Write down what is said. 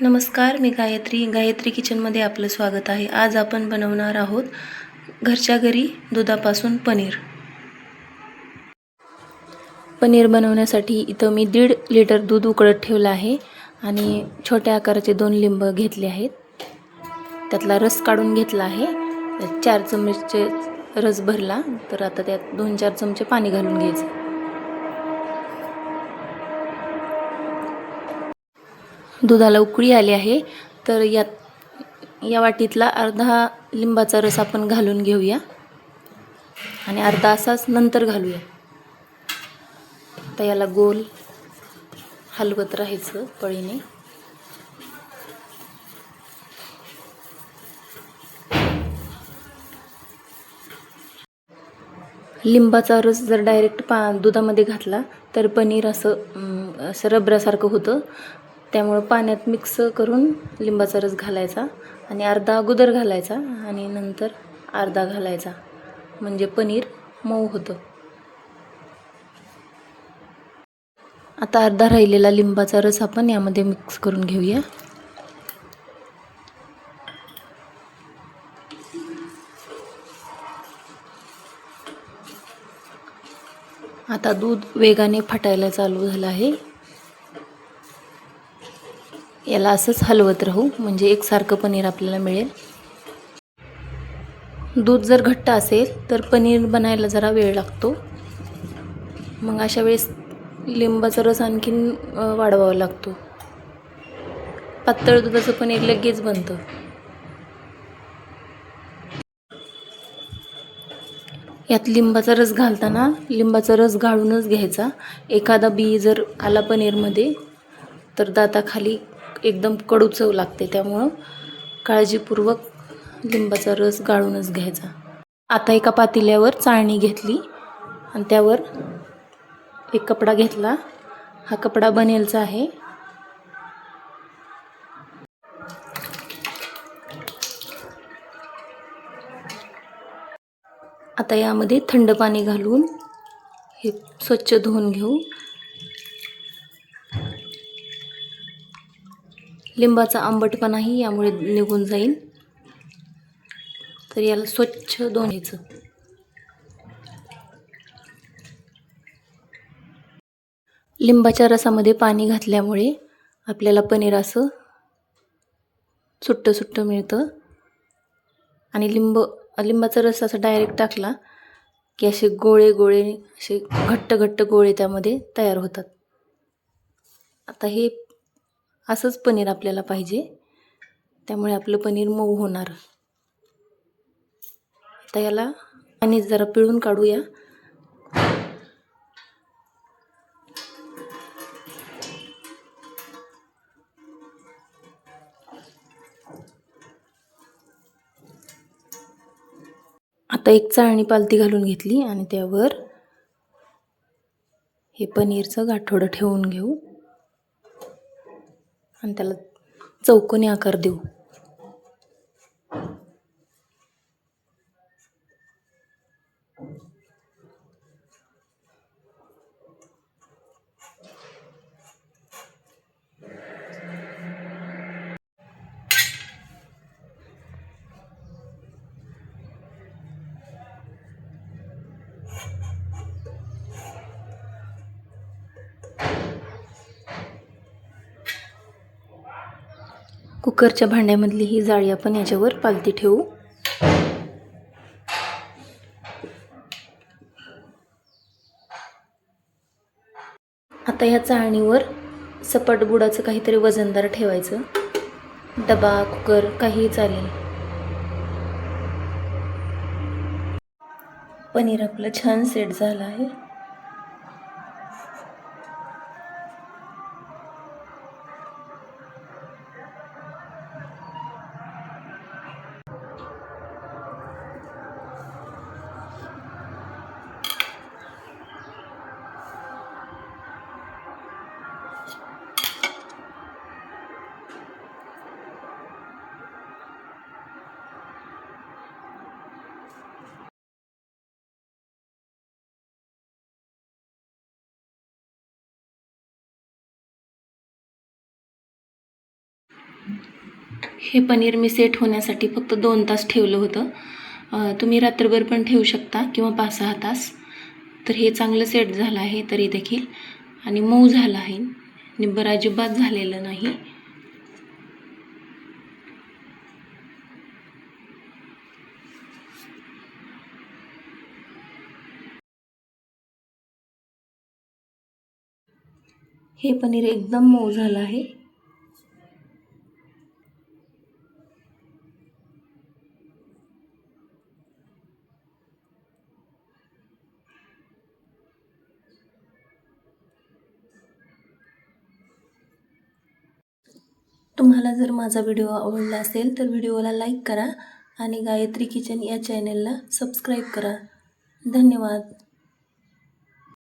नमस्कार, मी गायत्री किचनमध्ये आपलं स्वागत आहे. आज आपण बनवणार आहोत घरच्या घरी दुधापासून पनीर बनवण्यासाठी इथं मी 1.5 लिटर दूध उकळत ठेवलं आहे आणि छोट्या आकाराचे 2 लिंब घेतले आहेत. त्यातला रस काढून घेतला आहे. 4 चमचे रस भरला, तर आता त्यात 2-4 चमचे पाणी घालून घ्यायचं. दुधाला उकळी आली आहे, तर या वाटीतला अर्धा लिंबाचा रस आपण घालून घेऊया आणि अर्धा असाच नंतर घालूया. आता याला गोल हलवत राहायचं पळीने. लिंबाचा रस जर डायरेक्ट दुधामध्ये घातला तर पनीर असं रबरासारखं होतं. त्यामुळं पाण्यात मिक्स करून लिंबाचा रस घालायचा आणि अर्धा अगोदर घालायचा आणि नंतर अर्धा घालायचा, म्हणजे पनीर मऊ होतं. आता अर्धा राहिलेला लिंबाचा रस आपण यामध्ये मिक्स करून घेऊया. आता दूध वेगाने फाटायला चालू झालं आहे. याला असंच हलवत राहू, म्हणजे एकसारखं पनीर आपल्याला मिळेल. दूध जर घट्ट असेल तर पनीर बनायला जरा वेळ लागतो. मग अशा वेळेस लिंबाचा रस आणखीन वाढवावा लागतो. पातळ दुधाचं पनीर लगेच बनतं. यात लिंबाचा रस घालताना लिंबाचा रस गाळूनच घ्यायचा. एखादा बी जर आला पनीरमध्ये तर दाताखाली एकदम कडू चव लागते. त्यामुळं काळजीपूर्वक लिंबाचा रस गाळूनच घ्यायचा. आता एका पातेल्यावर चाळणी घेतली आणि त्यावर एक कपडा घेतला. हा कपडा बनेलचा आहे. आता यामध्ये थंड पाणी घालून हे स्वच्छ धुवून घेऊ. लिंबाचा आंबटपणाही यामुळे निघून जाईल. तर याला स्वच्छ धुवून घ्यायचं. लिंबाच्या रसामध्ये पाणी घातल्यामुळे आपल्याला पनीर असं सुट्टं सुट्टं मिळतं आणि लिंबाचा रस असा डायरेक्ट टाकला की असे गोळे गोळे, असे घट्ट घट्ट गोळे त्यामध्ये तयार होतात. आता हे असंच पनीर आपल्याला पाहिजे, त्यामुळे आपलं पनीर मऊ होणार. आता याला पाणी जरा पिळून काढूया. आता एक चाळणी पालती घालून घेतली आणि त्यावर हे पनीरचं गाठोडं ठेवून घेऊ आणि त्याला चौकोनी आकार देऊ. कुकरच्या भांड्यामधली ही जाळी आपण याच्यावर पालती ठेवू. आता ह्या चाळणीवर सपाट बुडाचं काहीतरी वजनदार ठेवायचं. डबा, कुकर काहीही चालेल. पनीर आपलं छान सेट झालं आहे. हे पनीर मी सेट होण्यासाठी फक्त 2 तास ठेवलं होतं. तुम्ही रात्रभर पण ठेवू शकता किंवा 5-6 तास. तर हे चांगलं सेट झालं आहे तरी देखील आणि मऊ झालं आहे. निब्बर अजिबात झालेलं नाही. हे पनीर एकदम मऊ झालं आहे. तुम्हाला जर माझा व्हिडिओ आवडला असेल तर व्हिडिओला लाईक करा आणि गायत्री किचन या चॅनलला सबस्क्राईब करा. धन्यवाद.